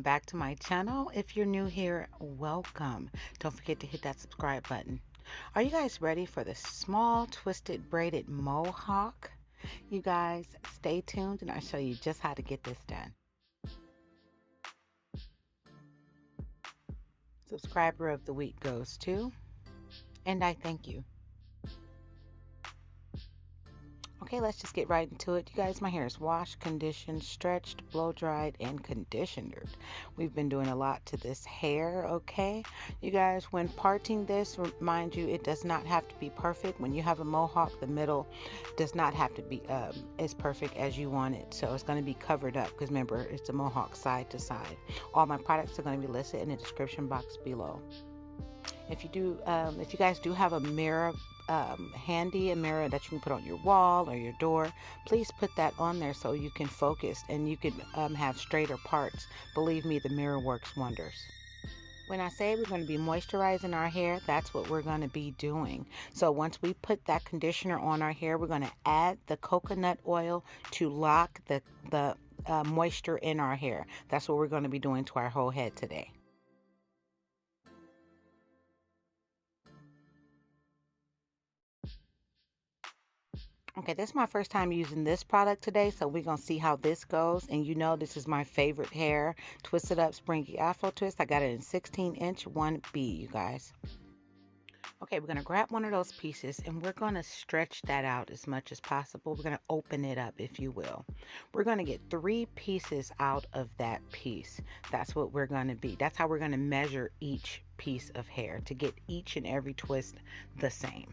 back to my channel. If you're new here, welcome. Don't forget to hit that subscribe button. Are you guys ready for the small twisted braided mohawk? You guys stay tuned and I'll show you just how to get this done. Subscriber of the week goes to, and I thank you. Okay, let's just get right into it. You guys, my hair is washed, conditioned, stretched, blow dried, and conditioned. We've been doing a lot to this hair, okay? You guys, when parting this, remind you, it does not have to be perfect. When you have a mohawk, the middle does not have to be as perfect as you want it. So it's going to be covered up because remember, it's a mohawk side to side. All my products are going to be listed in the description box below. If you guys do have a mirror handy, a mirror that you can put on your wall or your door, please put that on there so you can focus and you can have straighter parts. Believe me, the mirror works wonders. When I say we're going to be moisturizing our hair, that's what we're going to be doing. So once we put that conditioner on our hair, we're going to add the coconut oil to lock the moisture in our hair. That's what we're going to be doing to our whole head today. Okay, this is my first time using this product today, so we're going to see how this goes. And you know this is my favorite hair, Twisted Up Springy Afro Twist. I got it in 16-inch 1B, you guys. Okay, we're going to grab one of those pieces and we're going to stretch that out as much as possible. We're going to open it up, if you will. We're going to get 3 pieces out of that piece. That's what we're going to be. That's how we're going to measure each piece of hair to get each and every twist the same.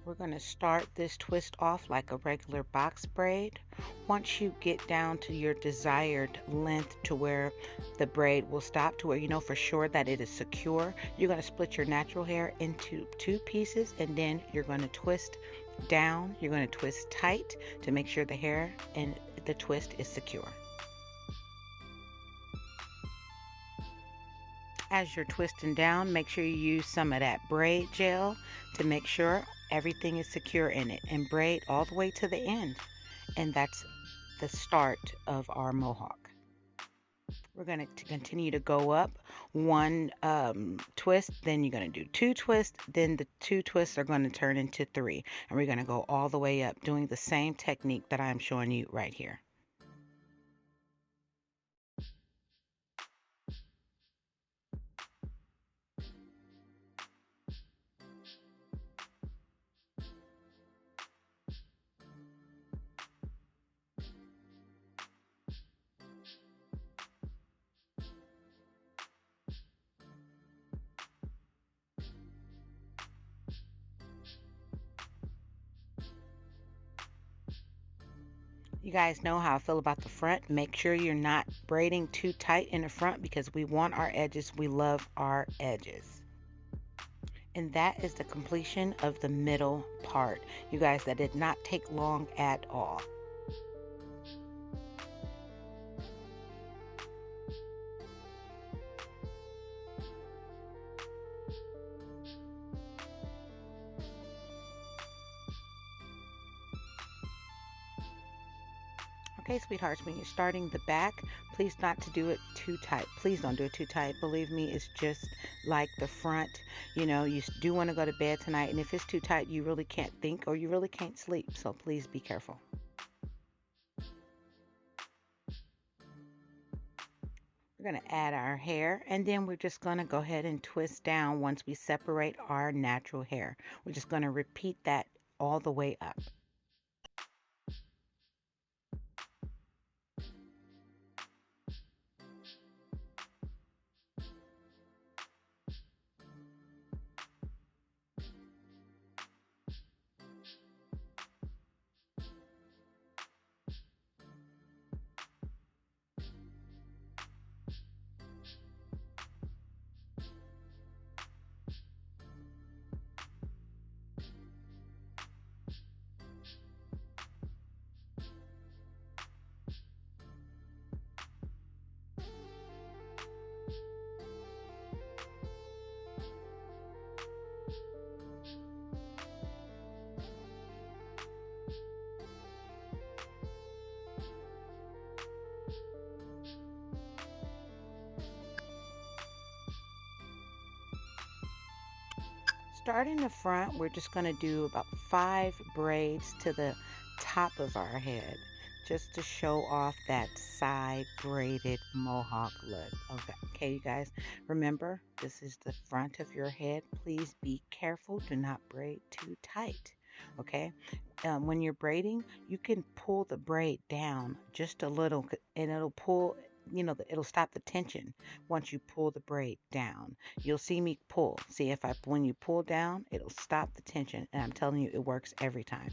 We're going to start this twist off like a regular box braid. Once you get down to your desired length to where the braid will stop, to where you know for sure that it is secure, you're going to split your natural hair into 2 pieces and then you're going to twist down. You're going to twist tight to make sure the hair and the twist is secure. As you're twisting down, make sure you use some of that braid gel to make sure everything is secure in it, and braid all the way to the end. And that's the start of our mohawk. We're going to continue to go up 1 twist, then you're going to do 2 twists, then the 2 twists are going to turn into 3, and we're going to go all the way up doing the same technique that I'm showing you right here. You guys know how I feel about the front. Make sure you're not braiding too tight in the front because we want our edges. We love our edges. And that is the completion of the middle part. You guys, that did not take long at all. Okay, sweethearts, when you're starting the back, please not to do it too tight. Please don't do it too tight. Believe me, it's just like the front. You know, you do want to go to bed tonight, and if it's too tight, you really can't think or you really can't sleep. So please be careful. We're going to add our hair, and then we're just going to go ahead and twist down once we separate our natural hair. We're just going to repeat that all the way up. Starting the front, we're just going to do about 5 braids to the top of our head just to show off that side braided mohawk look. Okay, you guys, remember this is the front of your head. Please be careful. Do not braid too tight. Okay, when you're braiding, you can pull the braid down just a little and it'll pull. It'll stop the tension once you pull the braid down. You'll see me pull. See if when you pull down, it'll stop the tension. And I'm telling you, it works every time.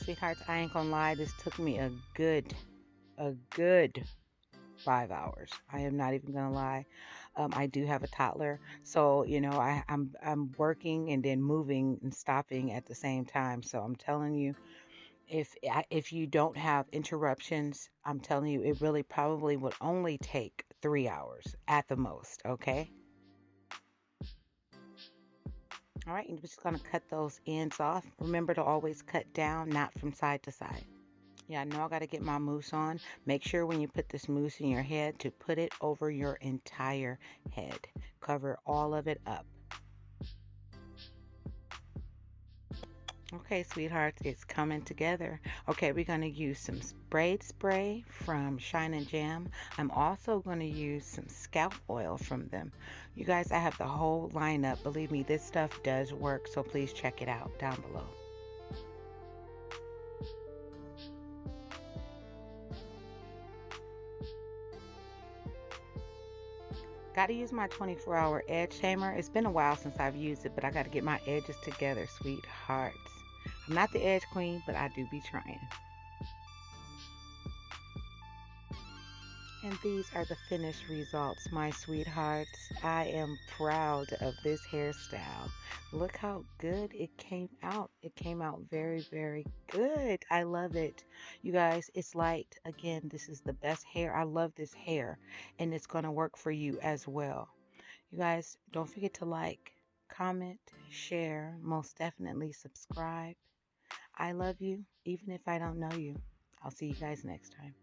Sweethearts, I ain't gonna lie, this took me a good 5 hours. I am not even gonna lie. I do have a toddler, so I'm working and then moving and stopping at the same time. So I'm telling you, if you don't have interruptions, I'm telling you, it really probably would only take 3 hours at the most. Okay. All right, and we're just gonna cut those ends off. Remember to always cut down, not from side to side. Yeah, I know I got to get my mousse on. Make sure when you put this mousse in your head to put it over your entire head. Cover all of it up. Okay, sweethearts, it's coming together. Okay, we're going to use some braid spray from Shine and Jam. I'm also going to use some scalp oil from them. You guys, I have the whole lineup. Believe me, this stuff does work, so please check it out down below. Got to use my 24-hour edge tamer. It's been a while since I've used it, but I got to get my edges together, sweethearts. I'm not the edge queen, but I do be trying. And these are the finished results, my sweethearts. I am proud of this hairstyle. Look how good it came out. It came out very, very good. I love it. You guys, it's light. Again, this is the best hair. I love this hair, and it's going to work for you as well. You guys, don't forget to like, comment, share, most definitely subscribe. I love you, even if I don't know you. I'll see you guys next time.